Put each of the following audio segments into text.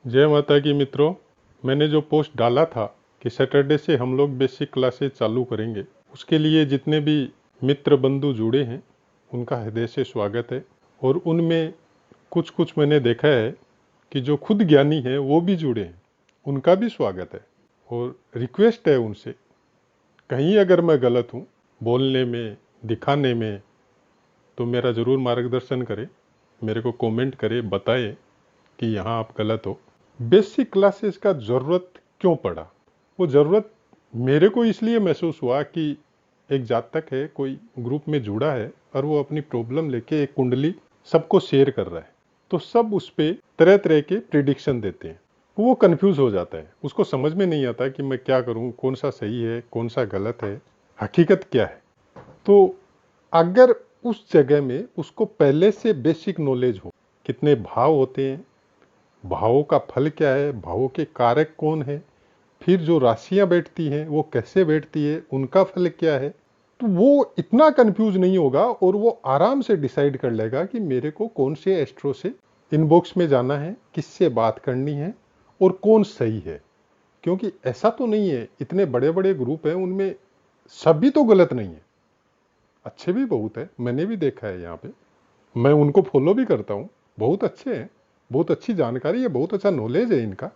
जय माता की मित्रों। मैंने जो पोस्ट डाला था कि सैटरडे से हम लोग बेसिक क्लासेस चालू करेंगे, उसके लिए जितने भी मित्र बंधु जुड़े हैं उनका हृदय से स्वागत है। और उनमें कुछ कुछ मैंने देखा है कि जो खुद ज्ञानी हैं वो भी जुड़े हैं, उनका भी स्वागत है। और रिक्वेस्ट है उनसे, कहीं अगर मैं गलत हूँ बोलने में, दिखाने में, तो मेरा ज़रूर मार्गदर्शन करें, मेरे को कमेंट करें, बताएं कि यहाँ आप गलत हो। बेसिक क्लासेस का ज़रूरत क्यों पड़ा? वो ज़रूरत मेरे को इसलिए महसूस हुआ कि एक जातक है, कोई ग्रुप में जुड़ा है और वो अपनी प्रॉब्लम लेके एक कुंडली सबको शेयर कर रहा है, तो सब उस पर तरह तरह के प्रिडिक्शन देते हैं। वो कंफ्यूज हो जाता है, उसको समझ में नहीं आता कि मैं क्या करूं, कौन सा सही है, कौन सा गलत है, हकीकत क्या है। तो अगर उस जगह में उसको पहले से बेसिक नॉलेज हो, कितने भाव होते हैं, भावों का फल क्या है, भावों के कारक कौन है, फिर जो राशियां बैठती हैं वो कैसे बैठती है, उनका फल क्या है, तो वो इतना कंफ्यूज नहीं होगा और वो आराम से डिसाइड कर लेगा कि मेरे को कौन से एस्ट्रो से इनबॉक्स में जाना है, किससे बात करनी है और कौन सही है। क्योंकि ऐसा तो नहीं है, इतने बड़े बड़े ग्रुप हैं, उनमें सभी तो गलत नहीं है, अच्छे भी बहुत है। मैंने भी देखा है यहाँ पे, मैं उनको फॉलो भी करता हूँ, बहुत अच्छे हैं, बहुत अच्छी जानकारी है, बहुत अच्छा नॉलेज है इनका।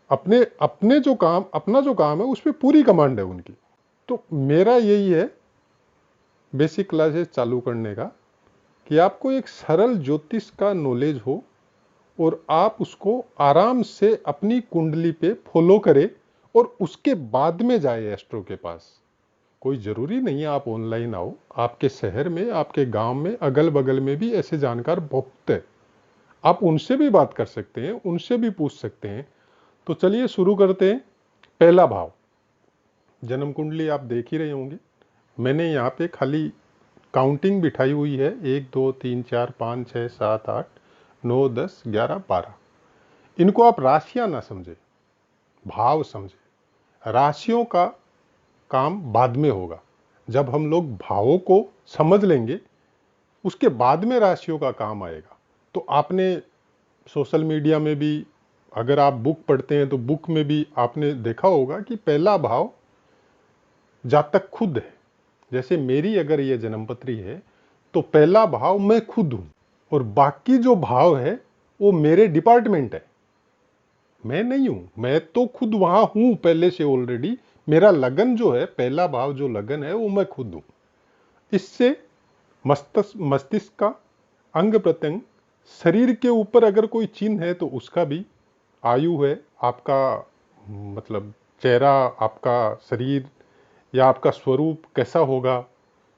अपने अपने जो काम अपना जो काम है उस पर पूरी कमांड है उनकी। तो मेरा यही है बेसिक क्लासेस चालू करने का, कि आपको एक सरल ज्योतिष का नॉलेज हो और आप उसको आराम से अपनी कुंडली पे फॉलो करें और उसके बाद में जाए एस्ट्रो के पास। कोई जरूरी नहीं है आप ऑनलाइन आओ, आपके शहर में, आपके गांव में, अगल बगल में भी ऐसे जानकार बहुत है, आप उनसे भी बात कर सकते हैं, उनसे भी पूछ सकते हैं। तो चलिए शुरू करते हैं। पहला भाव, जन्म कुंडली आप देख ही रहे होंगे, मैंने यहाँ पे खाली काउंटिंग बिठाई हुई है, 1 2 3 4 5 6 7 8 9 10 11 12। इनको आप राशियां ना समझे, भाव समझे। राशियों का काम बाद में होगा, जब हम लोग भावों को समझ लेंगे उसके बाद में राशियों का काम आएगा। तो आपने सोशल मीडिया में भी, अगर आप बुक पढ़ते हैं तो बुक में भी आपने देखा होगा कि पहला भाव जातक खुद है। जैसे मेरी अगर ये जन्मपत्री है तो पहला भाव मैं खुद हूं और बाकी जो भाव है वो मेरे डिपार्टमेंट है, मैं नहीं हूं। मैं तो खुद वहां हूं पहले से ऑलरेडी। मेरा लगन जो है, पहला भाव जो लगन है, वो मैं खुद हूं। इससे मस्तिष्क का अंग प्रत्यंग, शरीर के ऊपर अगर कोई चिन्ह है तो उसका भी, आयु है आपका, मतलब चेहरा, आपका शरीर या आपका स्वरूप कैसा होगा,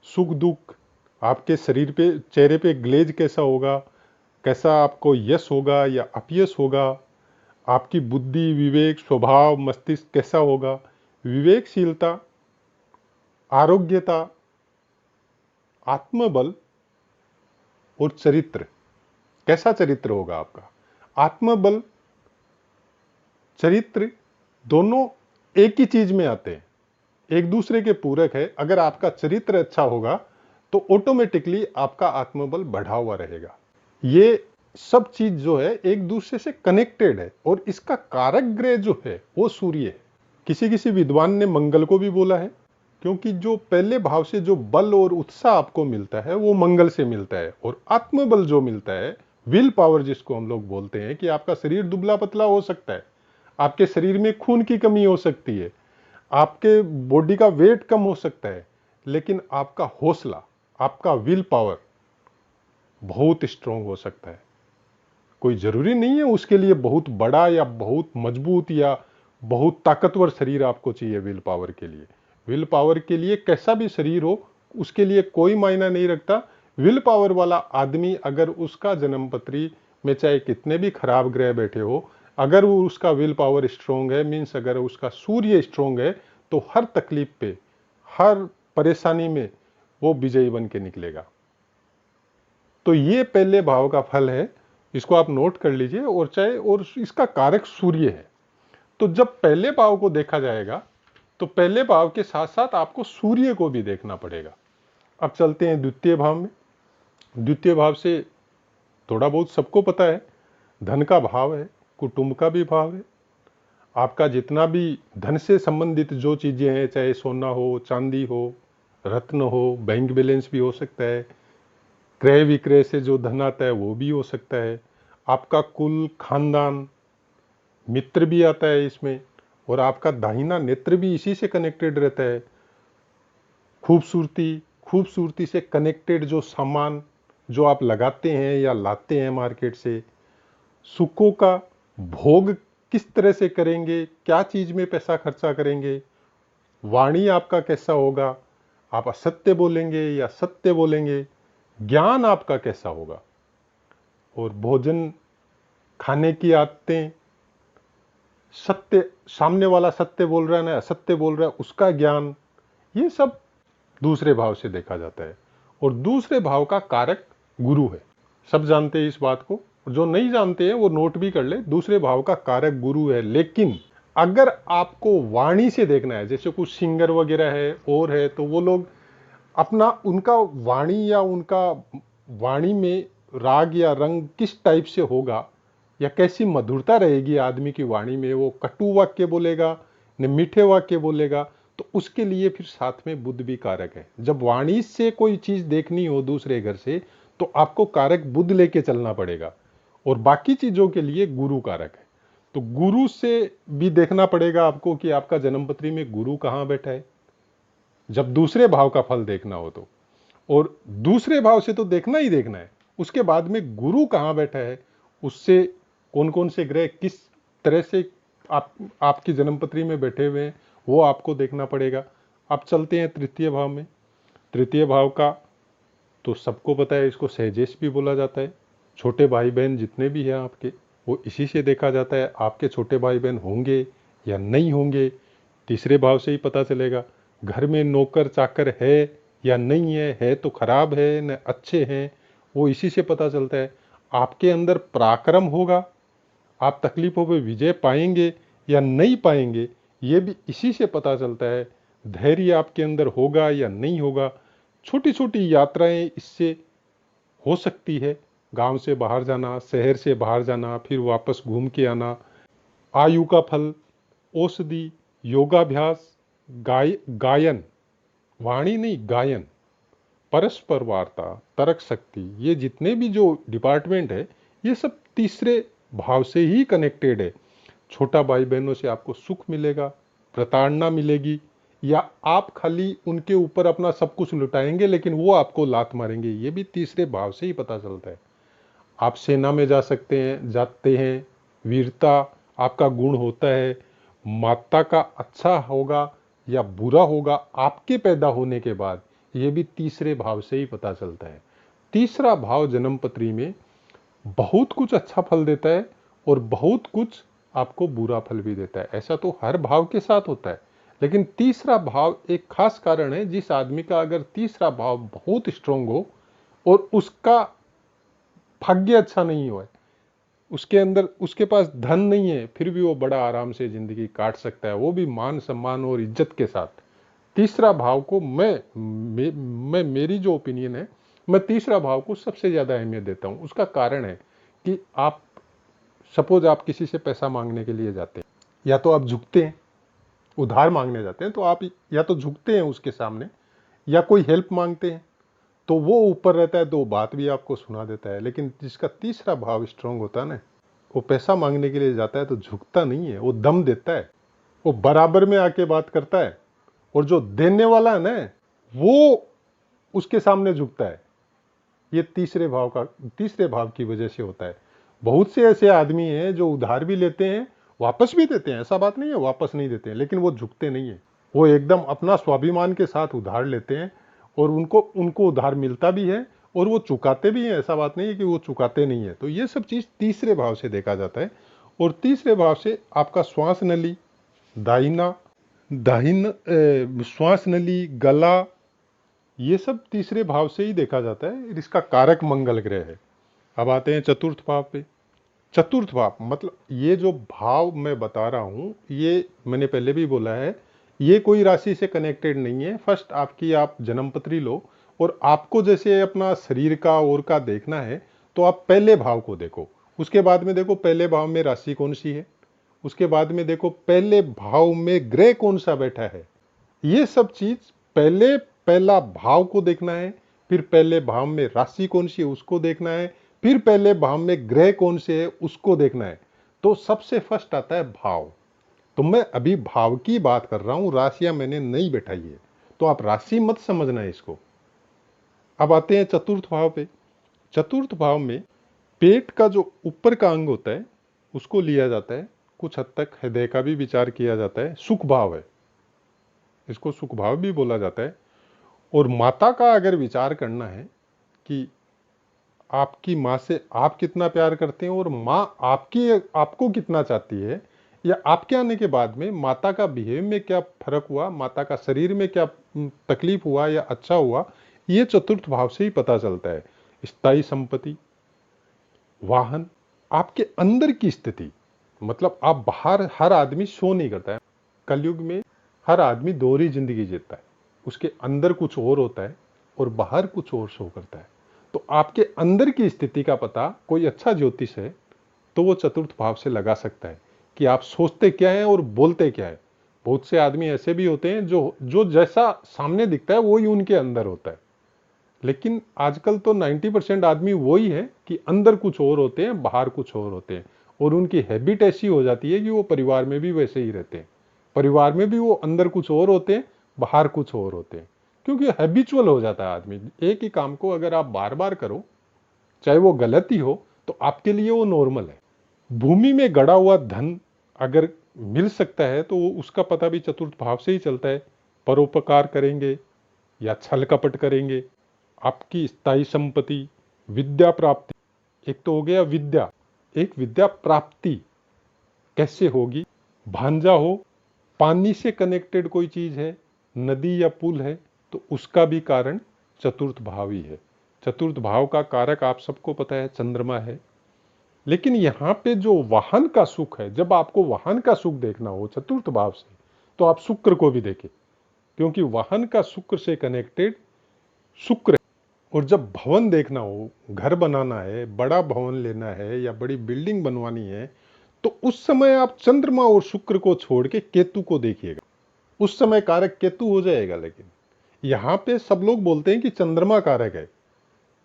सुख दुख, आपके शरीर पे, चेहरे पे ग्लेज कैसा होगा, कैसा आपको यश होगा या अपयश होगा, आपकी बुद्धि, विवेक, स्वभाव, मस्तिष्क कैसा होगा, विवेकशीलता, आरोग्यता, आत्मबल और चरित्र, कैसा चरित्र होगा आपका। आत्मबल, चरित्र दोनों एक ही चीज में आते हैं, एक दूसरे के पूरक है। अगर आपका चरित्र अच्छा होगा तो ऑटोमेटिकली आपका आत्मबल बढ़ा हुआ रहेगा। ये सब चीज जो है एक दूसरे से कनेक्टेड है और इसका कारक ग्रह जो है वो सूर्य है। किसी किसी विद्वान ने मंगल को भी बोला है, क्योंकि जो पहले भाव से जो बल और उत्साह आपको मिलता है वो मंगल से मिलता है। और आत्मबल जो मिलता है, विल पावर जिसको हम लोग बोलते हैं, कि आपका शरीर दुबला पतला हो सकता है, आपके शरीर में खून की कमी हो सकती है, आपके बॉडी का वेट कम हो सकता है, लेकिन आपका हौसला, आपका विल पावर बहुत स्ट्रांग हो सकता है। कोई जरूरी नहीं है उसके लिए बहुत बड़ा या बहुत मजबूत या बहुत ताकतवर शरीर आपको चाहिए विल पावर के लिए। विल पावर के लिए कैसा भी शरीर हो, उसके लिए कोई मायना नहीं रखता। विल पावर वाला आदमी, अगर उसका जन्मपत्री में चाहे कितने भी खराब ग्रह बैठे हो, अगर वो उसका विल पावर स्ट्रोंग है, मीन्स अगर उसका सूर्य स्ट्रोंग है, तो हर तकलीफ पे, हर परेशानी में वो विजयी बन के निकलेगा। तो ये पहले भाव का फल है, इसको आप नोट कर लीजिए। और चाहे, और इसका कारक सूर्य है, तो जब पहले भाव को देखा जाएगा तो पहले भाव के साथ साथ आपको सूर्य को भी देखना पड़ेगा। अब चलते हैं द्वितीय भाव में। द्वितीय भाव से थोड़ा बहुत सबको पता है, धन का भाव है, कुटुंब का भी भाव है। आपका जितना भी धन से संबंधित जो चीजें हैं, चाहे सोना हो, चांदी हो, रत्न हो, बैंक बैलेंस भी हो सकता है, क्रय विक्रय से जो धन आता है वो भी हो सकता है, आपका कुल खानदान, मित्र भी आता है इसमें, और आपका दाहिना नेत्र भी इसी से कनेक्टेड रहता है। खूबसूरती, खूबसूरती से कनेक्टेड जो सामान जो आप लगाते हैं या लाते हैं मार्केट से, सुखों का भोग किस तरह से करेंगे, क्या चीज में पैसा खर्चा करेंगे, वाणी आपका कैसा होगा, आप असत्य बोलेंगे या सत्य बोलेंगे, ज्ञान आपका कैसा होगा, और भोजन खाने की आदतें, सत्य, सामने वाला सत्य बोल रहा है ना असत्य बोल रहा है, उसका ज्ञान, ये सब दूसरे भाव से देखा जाता है। और दूसरे भाव का कारक गुरु है। सब जानते हैं इस बात को, जो नहीं जानते हैं वो नोट भी कर ले, दूसरे भाव का कारक गुरु है। लेकिन अगर आपको वाणी से देखना है, जैसे कुछ सिंगर वगैरह है और है, तो वो लोग अपना उनका वाणी या उनका वाणी में राग या रंग किस टाइप से होगा या कैसी मधुरता रहेगी आदमी की वाणी में, वो कटु वाक्य बोलेगा न मीठे वाक्य बोलेगा, तो उसके लिए फिर साथ में बुद्ध भी कारक है। जब वाणी से कोई चीज देखनी हो दूसरे घर से, तो आपको कारक बुद्ध लेके चलना पड़ेगा, और बाकी चीजों के लिए गुरु कारक है। तो गुरु से भी देखना पड़ेगा आपको कि आपका जन्मपत्री में गुरु कहाँ बैठा है, जब दूसरे भाव का फल देखना हो तो। और दूसरे भाव से तो देखना ही देखना है, उसके बाद में गुरु कहाँ बैठा है, उससे कौन कौन से ग्रह किस तरह से आपकी जन्मपत्री में बैठे हुए हैं वो आपको देखना पड़ेगा। अब चलते हैं तृतीय भाव में। तृतीय भाव का तो सबको पता है, इसको सहजेश भी बोला जाता है। छोटे भाई बहन जितने भी हैं आपके, वो इसी से देखा जाता है। आपके छोटे भाई बहन होंगे या नहीं होंगे, तीसरे भाव से ही पता चलेगा। घर में नौकर चाकर है या नहीं है तो खराब है न अच्छे हैं, वो इसी से पता चलता है। आपके अंदर पराक्रम होगा, आप तकलीफों पे विजय पाएंगे या नहीं पाएंगे, ये भी इसी से पता चलता है। धैर्य आपके अंदर होगा या नहीं होगा। छोटी छोटी यात्राएं इससे हो सकती है, गांव से बाहर जाना, शहर से बाहर जाना, फिर वापस घूम के आना। आयु का फल, औषधि, योगाभ्यास, गायन, वाणी नहीं गायन, परस्पर वार्ता, तर्क शक्ति, ये जितने भी जो डिपार्टमेंट है, ये सब तीसरे भाव से ही कनेक्टेड है। छोटा भाई बहनों से आपको सुख मिलेगा, प्रताड़ना मिलेगी, या आप खाली उनके ऊपर अपना सब कुछ लुटाएंगे लेकिन वो आपको लात मारेंगे, ये भी तीसरे भाव से ही पता चलता है। आप सेना में जा सकते हैं, जाते हैं, वीरता आपका गुण होता है। माता का अच्छा होगा या बुरा होगा आपके पैदा होने के बाद, ये भी तीसरे भाव से ही पता चलता है। तीसरा भाव जन्मपत्री में बहुत कुछ अच्छा फल देता है और बहुत कुछ आपको बुरा फल भी देता है। ऐसा तो हर भाव के साथ होता है, लेकिन तीसरा भाव एक खास कारण है। जिस आदमी का अगर तीसरा भाव बहुत स्ट्रांग हो और उसका भाग्य अच्छा नहीं हो, उसके अंदर उसके पास धन नहीं है, फिर भी वो बड़ा आराम से जिंदगी काट सकता है, वो भी मान सम्मान और इज्जत के साथ। तीसरा भाव को मैं मेरी जो ओपिनियन है, मैं तीसरा भाव को सबसे ज्यादा अहमियत देता हूं। उसका कारण है कि आप सपोज आप किसी से पैसा मांगने के लिए जाते हैं, या तो आप झुकते हैं, उधार मांगने जाते हैं तो आप या तो झुकते हैं उसके सामने, या कोई हेल्प मांगते हैं तो वो ऊपर रहता है तो बात भी आपको सुना देता है। लेकिन जिसका तीसरा भाव स्ट्रांग होता है ना, वो पैसा मांगने के लिए जाता है तो झुकता नहीं है, वो दम देता है, वो बराबर में आके बात करता है, और जो देने वाला है ना वो उसके सामने झुकता है। ये तीसरे भाव की वजह से होता है। बहुत से ऐसे आदमी हैं जो उधार भी लेते हैं, वापस भी देते हैं, ऐसा बात नहीं है वापस नहीं देते हैं, लेकिन वो झुकते नहीं है। वो एकदम अपना स्वाभिमान के साथ उधार लेते हैं, और उनको उधार मिलता भी है और वो चुकाते भी हैं। ऐसा बात नहीं है कि वो चुकाते नहीं है। तो ये सब चीज तीसरे भाव से देखा जाता है। और तीसरे भाव से आपका श्वास नली, दाहिना श्वास नली, गला, ये सब तीसरे भाव से ही देखा जाता है। इसका कारक मंगल ग्रह है। अब आते हैं चतुर्थ भाव पे। चतुर्थ भाव मतलब ये जो भाव मैं बता रहा हूं, ये मैंने पहले भी बोला है, ये कोई राशि से कनेक्टेड नहीं है। फर्स्ट आपकी आप जन्मपत्री लो, और आपको जैसे अपना शरीर का और का देखना है तो आप पहले भाव को देखो, उसके बाद में देखो पहले भाव में राशि कौन सी है, उसके बाद में देखो पहले भाव में ग्रह कौन सा बैठा है। ये सब चीज पहले पहला भाव को देखना है, फिर पहले भाव में राशि कौन सी है उसको देखना है, फिर पहले भाव में ग्रह कौन से है उसको देखना है। तो सबसे फर्स्ट आता है भाव। तो मैं अभी भाव की बात कर रहा हूं, राशियां मैंने नहीं बैठाई है, तो आप राशि मत समझना है इसको। अब आते हैं चतुर्थ भाव पे। चतुर्थ भाव में पेट का जो ऊपर का अंग होता है उसको लिया जाता है, कुछ हद तक हृदय का भी विचार किया जाता है, सुख भाव है, इसको सुख भाव भी बोला जाता है। और माता का अगर विचार करना है कि आपकी माँ से आप कितना प्यार करते हैं और माँ आपको कितना चाहती है, या आपके आने के बाद में माता का बिहेव में क्या फर्क हुआ, माता का शरीर में क्या तकलीफ हुआ या अच्छा हुआ, ये चतुर्थ भाव से ही पता चलता है। स्थायी संपत्ति, वाहन, आपके अंदर की स्थिति, मतलब आप बाहर, हर आदमी शो नहीं करता है कलयुग में, हर आदमी दोहरी जिंदगी जीता है, उसके अंदर कुछ और होता है और बाहर कुछ और शो करता है। तो आपके अंदर की स्थिति का पता कोई अच्छा ज्योतिष है तो वो चतुर्थ भाव से लगा सकता है कि आप सोचते क्या है और बोलते क्या है। बहुत से आदमी ऐसे भी होते हैं जो जो जैसा सामने दिखता है वही उनके अंदर होता है, लेकिन आजकल तो 90% आदमी वही है कि अंदर कुछ और होते हैं बाहर कुछ और होते हैं, और उनकी हैबिट ऐसी हो जाती है कि वो परिवार में भी वैसे ही रहते हैं, परिवार में भी वो अंदर कुछ और होते हैं बाहर कुछ और होते हैं, क्योंकि हैबिचुअल हो जाता है आदमी। एक ही काम को अगर आप बार बार करो, चाहे वो गलत ही हो, तो आपके लिए वो नॉर्मल है। भूमि में गड़ा हुआ धन अगर मिल सकता है तो वो उसका पता भी चतुर्थ भाव से ही चलता है। परोपकार करेंगे या छल कपट करेंगे, आपकी स्थायी संपत्ति, विद्या प्राप्ति, एक तो हो गया विद्या, एक विद्या प्राप्ति कैसे होगी। भांजा हो, पानी से कनेक्टेड कोई चीज है, नदी या पुल है, तो उसका भी कारण चतुर्थ भाव ही है। चतुर्थ भाव का कारक आप सबको पता है चंद्रमा है। लेकिन यहां पे जो वाहन का सुख है, जब आपको वाहन का सुख देखना हो चतुर्थ भाव से, तो आप शुक्र को भी देखें, क्योंकि वाहन का शुक्र से कनेक्टेड शुक्र है। और जब भवन देखना हो, घर बनाना है, बड़ा भवन लेना है या बड़ी बिल्डिंग बनवानी है, तो उस समय आप चंद्रमा और शुक्र को छोड़ के केतु को देखिएगा, उस समय कारक केतु हो जाएगा। लेकिन यहां पे सब लोग बोलते हैं कि चंद्रमा कारक है।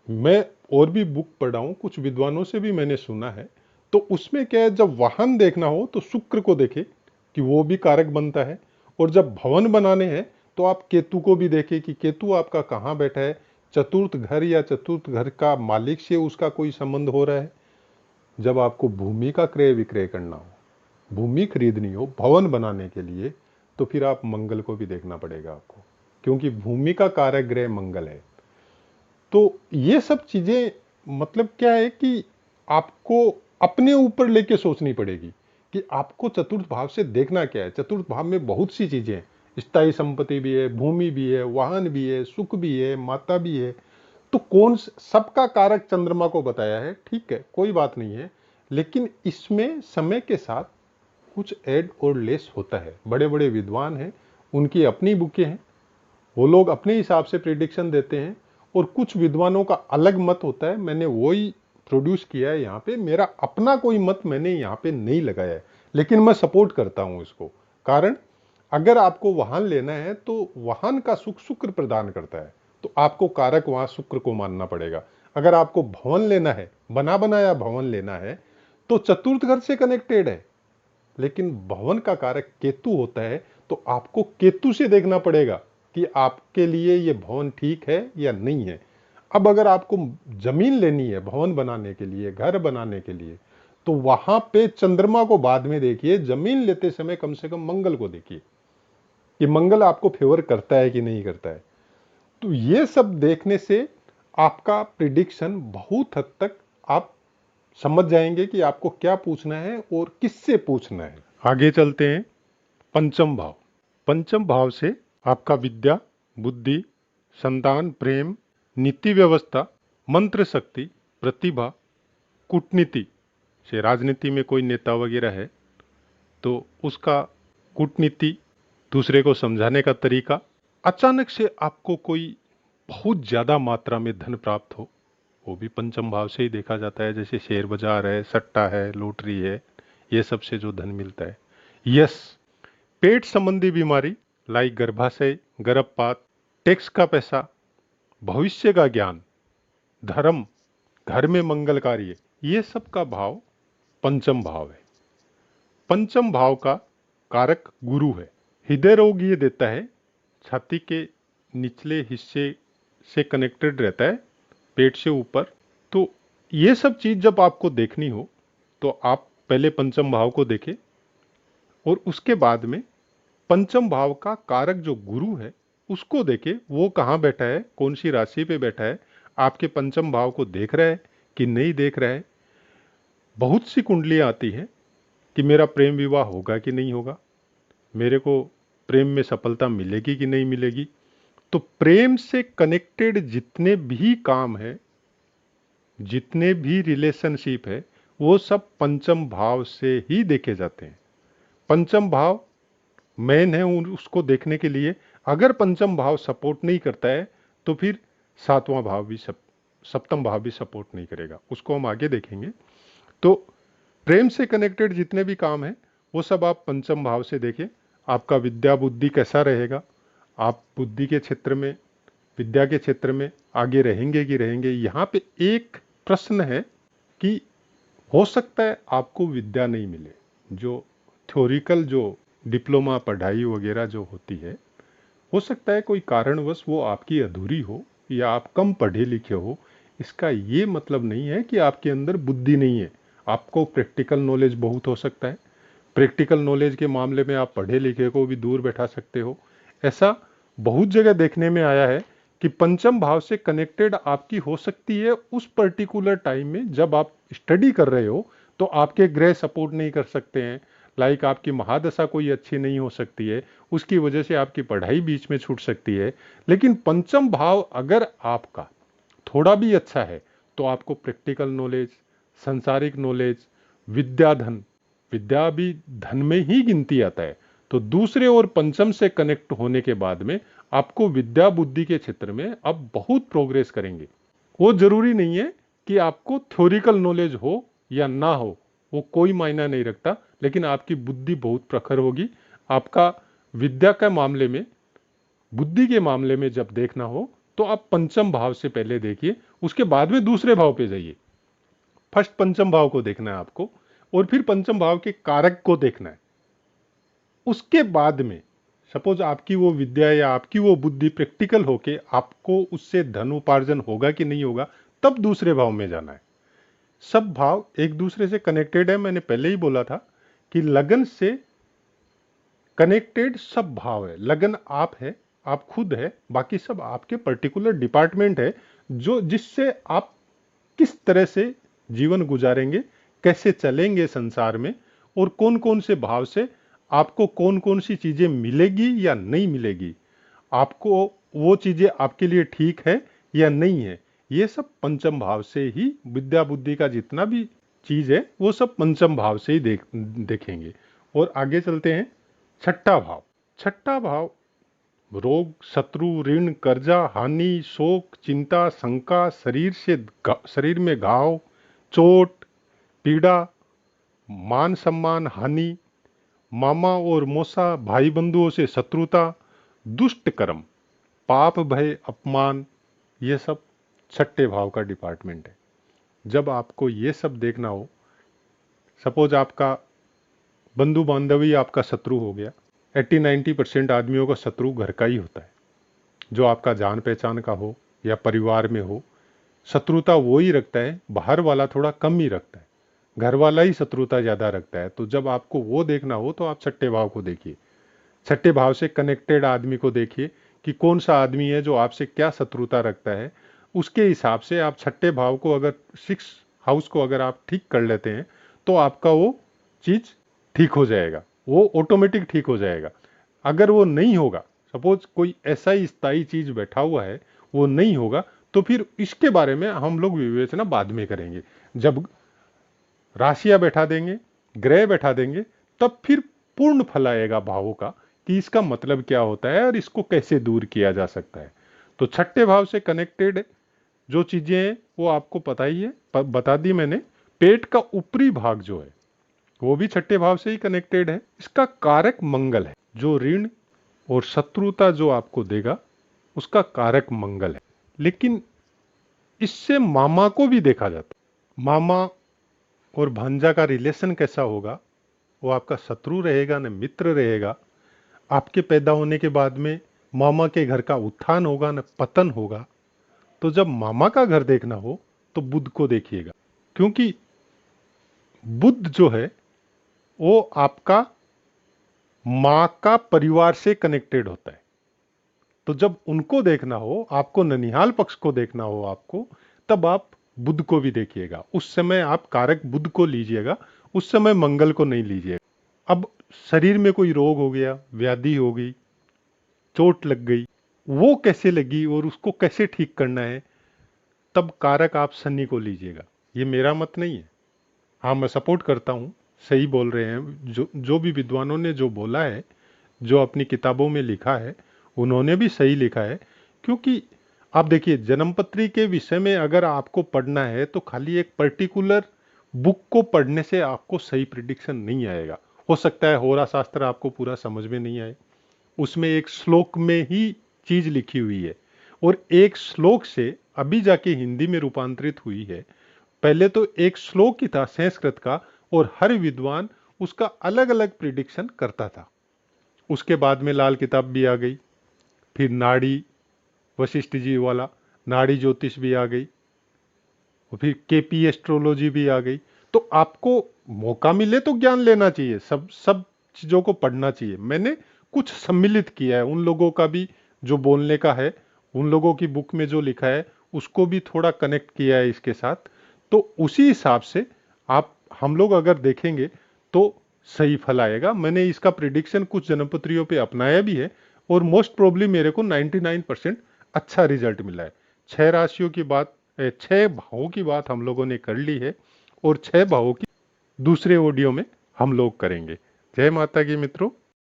मैं और भी बुक पढ़ा हूं, कुछ विद्वानों से भी मैंने सुना है, तो उसमें क्या है, जब वाहन देखना हो तो शुक्र को देखे कि वो भी कारक बनता है, और जब भवन बनाने हैं तो आप केतु को भी देखें कि केतु आपका कहाँ बैठा है, चतुर्थ घर या चतुर्थ घर का मालिक से उसका कोई संबंध हो रहा है। जब आपको भूमि का क्रय विक्रय करना हो, भूमि खरीदनी हो भवन बनाने के लिए, तो फिर आप मंगल को भी देखना पड़ेगा आपको, क्योंकि भूमि का कारक ग्रह मंगल है। तो ये सब चीजें मतलब क्या है कि आपको अपने ऊपर लेके सोचनी पड़ेगी कि आपको चतुर्थ भाव से देखना क्या है। चतुर्थ भाव में बहुत सी चीजें हैं, स्थायी संपत्ति भी है, भूमि भी है, वाहन भी है, सुख भी है, माता भी है। तो सबका कारक चंद्रमा को बताया है, ठीक है, कोई बात नहीं है, लेकिन इसमें समय के साथ कुछ ऐड और लेस होता है। बड़े बड़े विद्वान हैं, उनकी अपनी बुकें हैं, वो लोग अपने हिसाब से प्रिडिक्शन देते हैं, और कुछ विद्वानों का अलग मत होता है। मैंने वही प्रोड्यूस किया है यहाँ पे, मेरा अपना कोई मत मैंने यहाँ पे नहीं लगाया है, लेकिन मैं सपोर्ट करता हूँ इसको। कारण अगर आपको वाहन लेना है तो वाहन का सुख शुक्र प्रदान करता है, तो आपको कारक वहां शुक्र को मानना पड़ेगा। अगर आपको भवन लेना है, बना बनाया भवन लेना है, तो चतुर्थ घर से कनेक्टेड है, लेकिन भवन का कारक केतु होता है, तो आपको केतु से देखना पड़ेगा कि आपके लिए ये भवन ठीक है या नहीं है। अब अगर आपको जमीन लेनी है भवन बनाने के लिए, घर बनाने के लिए, तो वहां पे चंद्रमा को बाद में देखिए, जमीन लेते समय कम से कम मंगल को देखिए कि मंगल आपको फेवर करता है कि नहीं करता है। तो ये सब देखने से आपका प्रिडिक्शन बहुत हद तक आप समझ जाएंगे कि आपको क्या पूछना है और किससे पूछना है। आगे चलते हैं पंचम भाव। पंचम भाव से आपका विद्या, बुद्धि, संतान, प्रेम, नीति व्यवस्था, मंत्र शक्ति, प्रतिभा, कूटनीति से, राजनीति में कोई नेता वगैरह है तो उसका कूटनीति, दूसरे को समझाने का तरीका, अचानक से आपको कोई बहुत ज्यादा मात्रा में धन प्राप्त हो, वो भी पंचम भाव से ही देखा जाता है। जैसे शेयर बाजार है, सट्टा है, लॉटरी है, ये सब से जो धन मिलता है। यस, पेट संबंधी बीमारी लाइक गर्भाशय, गर्भपात, टैक्स का पैसा, भविष्य का ज्ञान, धर्म, घर में मंगल कार्य, ये सब का भाव पंचम भाव है। पंचम भाव का कारक गुरु है। हृदय रोग ये देता है, छाती के निचले हिस्से से कनेक्टेड रहता है, पेट से ऊपर। तो ये सब चीज जब आपको देखनी हो तो आप पहले पंचम भाव को देखें और उसके बाद में पंचम भाव का कारक जो गुरु है उसको देखें, वो कहाँ बैठा है, कौन सी राशि पे बैठा है, आपके पंचम भाव को देख रहा है कि नहीं देख रहा है। बहुत सी कुंडलियां आती हैं कि मेरा प्रेम विवाह होगा कि नहीं होगा, मेरे को प्रेम में सफलता मिलेगी कि नहीं मिलेगी। तो प्रेम से कनेक्टेड जितने भी काम है, जितने भी रिलेशनशिप है, वो सब पंचम भाव से ही देखे जाते हैं। पंचम भाव मेन है उसको देखने के लिए। अगर पंचम भाव सपोर्ट नहीं करता है तो फिर सातवां भाव भी सप्तम भाव भी सपोर्ट नहीं करेगा, उसको हम आगे देखेंगे। तो प्रेम से कनेक्टेड जितने भी काम है वो सब आप पंचम भाव से देखें। आपका विद्या बुद्धि कैसा रहेगा, आप बुद्धि के क्षेत्र में, विद्या के क्षेत्र में आगे रहेंगे कि रहेंगे। यहाँ पे एक प्रश्न है कि हो सकता है आपको विद्या नहीं मिले, जो थ्योरिकल जो डिप्लोमा पढ़ाई वगैरह जो होती है, हो सकता है कोई कारणवश वो आपकी अधूरी हो या आप कम पढ़े लिखे हो। इसका ये मतलब नहीं है कि आपके अंदर बुद्धि नहीं है। आपको प्रैक्टिकल नॉलेज बहुत हो सकता है, प्रैक्टिकल नॉलेज के मामले में आप पढ़े लिखे को भी दूर बैठा सकते हो। ऐसा बहुत जगह देखने में आया है कि पंचम भाव से कनेक्टेड आपकी हो सकती है उस पर्टिकुलर टाइम में जब आप स्टडी कर रहे हो तो आपके ग्रह सपोर्ट नहीं कर सकते हैं, लाइक आपकी महादशा कोई अच्छी नहीं हो सकती है, उसकी वजह से आपकी पढ़ाई बीच में छूट सकती है। लेकिन पंचम भाव अगर आपका थोड़ा भी अच्छा है तो आपको प्रैक्टिकल नॉलेज, संसारिक नॉलेज, विद्याधन, विद्या भी धन में ही गिनती आता है। तो दूसरे और पंचम से कनेक्ट होने के बाद में आपको विद्या बुद्धि के क्षेत्र में अब बहुत प्रोग्रेस करेंगे। वो जरूरी नहीं है कि आपको थ्योरिकल नॉलेज हो या ना हो, वो कोई मायना नहीं रखता, लेकिन आपकी बुद्धि बहुत प्रखर होगी। आपका विद्या के मामले में, बुद्धि के मामले में जब देखना हो तो आप पंचम भाव से पहले देखिए, उसके बाद में दूसरे भाव पे जाइए। फर्स्ट पंचम भाव को देखना है आपको और फिर पंचम भाव के कारक को देखना है। उसके बाद में सपोज आपकी वो विद्या या आपकी वो बुद्धि प्रैक्टिकल होके आपको उससे धन उपार्जन होगा कि नहीं होगा, तब दूसरे भाव में जाना है। सब भाव एक दूसरे से कनेक्टेड है। मैंने पहले ही बोला था कि लगन से कनेक्टेड सब भाव है। लगन आप है, आप खुद है, बाकी सब आपके पर्टिकुलर डिपार्टमेंट है, जो जिससे आप किस तरह से जीवन गुजारेंगे, कैसे चलेंगे संसार में, और कौन कौन से भाव से आपको कौन कौन सी चीजें मिलेगी या नहीं मिलेगी, आपको वो चीजें आपके लिए ठीक है या नहीं है, ये सब पंचम भाव से ही, विद्या बुद्धि का जितना भी चीज है वो सब पंचम भाव से ही देखेंगे। और आगे चलते हैं। छठा भाव। छठा भाव रोग, शत्रु, ऋण, कर्जा, हानि, शोक, चिंता, शंका, शरीर में घाव, चोट, पीड़ा, मान सम्मान हानि, मामा और मौसा भाई बंधुओं से शत्रुता, दुष्ट कर्म, पाप, भय, अपमान, ये सब छठे भाव का डिपार्टमेंट है। जब आपको ये सब देखना हो, सपोज आपका बंधु बांधव ही आपका शत्रु हो गया। 80-90% आदमियों का शत्रु घर का ही होता है, जो आपका जान पहचान का हो या परिवार में हो। शत्रुता वो ही रखता है, बाहर वाला थोड़ा कम ही रखता है, घर वाला ही शत्रुता ज्यादा रखता है। तो जब आपको वो देखना हो तो आप छठे भाव को देखिए। छठे भाव से कनेक्टेड आदमी को देखिए कि कौन सा आदमी है जो आपसे क्या शत्रुता रखता है। उसके हिसाब से आप छठे भाव को, अगर 6 हाउस को अगर आप ठीक कर लेते हैं तो आपका वो चीज ठीक हो जाएगा, वो ऑटोमेटिक ठीक हो जाएगा। अगर वो नहीं होगा, सपोज कोई ऐसा ही स्थायी चीज बैठा हुआ है, वो नहीं होगा, तो फिर इसके बारे में हम लोग विवेचना बाद में करेंगे। जब राशियां बैठा देंगे, ग्रह बैठा देंगे, तब फिर पूर्ण फल आएगा भावों का कि इसका मतलब क्या होता है और इसको कैसे दूर किया जा सकता है। तो छठे भाव से कनेक्टेड जो चीजें हैं वो आपको पता ही है, बता दी मैंने। पेट का ऊपरी भाग जो है वो भी छठे भाव से ही कनेक्टेड है। इसका कारक मंगल है। जो ऋण और शत्रुता जो आपको देगा उसका कारक मंगल है। लेकिन इससे मामा को भी देखा जाता है। मामा और भांजा का रिलेशन कैसा होगा? वो आपका शत्रु रहेगा न मित्र रहेगा। आपके पैदा होने के बाद में मामा के घर का उत्थान होगा न पतन होगा। तो जब मामा का घर देखना हो तो बुध को देखिएगा, क्योंकि बुध जो है वो आपका मां का परिवार से कनेक्टेड होता है। तो जब उनको देखना हो, आपको ननिहाल पक्ष को देखना हो आपको, तब आप बुध को भी देखिएगा। उस समय आप कारक बुध को लीजिएगा, उस समय मंगल को नहीं लीजिएगा। अब शरीर में कोई रोग हो गया, व्याधि हो गई, चोट लग गई, वो कैसे लगी और उसको कैसे ठीक करना है, तब कारक आप शनि को लीजिएगा। ये मेरा मत नहीं है। हाँ, मैं सपोर्ट करता हूँ, सही बोल रहे हैं। जो भी विद्वानों ने जो बोला है, जो अपनी किताबों में लिखा है, उन्होंने भी सही लिखा है। क्योंकि आप देखिए, जन्मपत्री के विषय में अगर आपको पढ़ना है तो खाली एक पर्टिकुलर बुक को पढ़ने से आपको सही प्रिडिक्शन नहीं आएगा। हो सकता है होरा शास्त्र आपको पूरा समझ में नहीं आए, उसमें एक श्लोक में ही चीज लिखी हुई है और एक श्लोक से अभी जाके हिंदी में रूपांतरित हुई है। पहले तो एक श्लोक ही था संस्कृत का और हर विद्वान उसका अलग अलग प्रिडिक्शन करता था। उसके बाद में लाल किताब भी आ गई, फिर नाड़ी वशिष्ठ जी वाला नाड़ी ज्योतिष भी आ गई, और फिर केपी एस्ट्रोलॉजी भी आ गई। तो आपको मौका मिले तो ज्ञान लेना चाहिए, सब सब चीजों को पढ़ना चाहिए। मैंने कुछ सम्मिलित किया है उन लोगों का भी जो बोलने का है, उन लोगों की बुक में जो लिखा है उसको भी थोड़ा कनेक्ट किया है इसके साथ। तो उसी हिसाब से आप हम लोग अगर देखेंगे तो सही फल आएगा। मैंने इसका प्रिडिक्शन कुछ जन्मपत्रियों पे अपनाया भी है और मोस्ट प्रोबेबली मेरे को 99% अच्छा रिजल्ट मिला है। 6 राशियों की बात, 6 भावों की बात हम लोगों ने कर ली है और 6 भावों की दूसरे ऑडियो में हम लोग करेंगे। जय माता की मित्रों।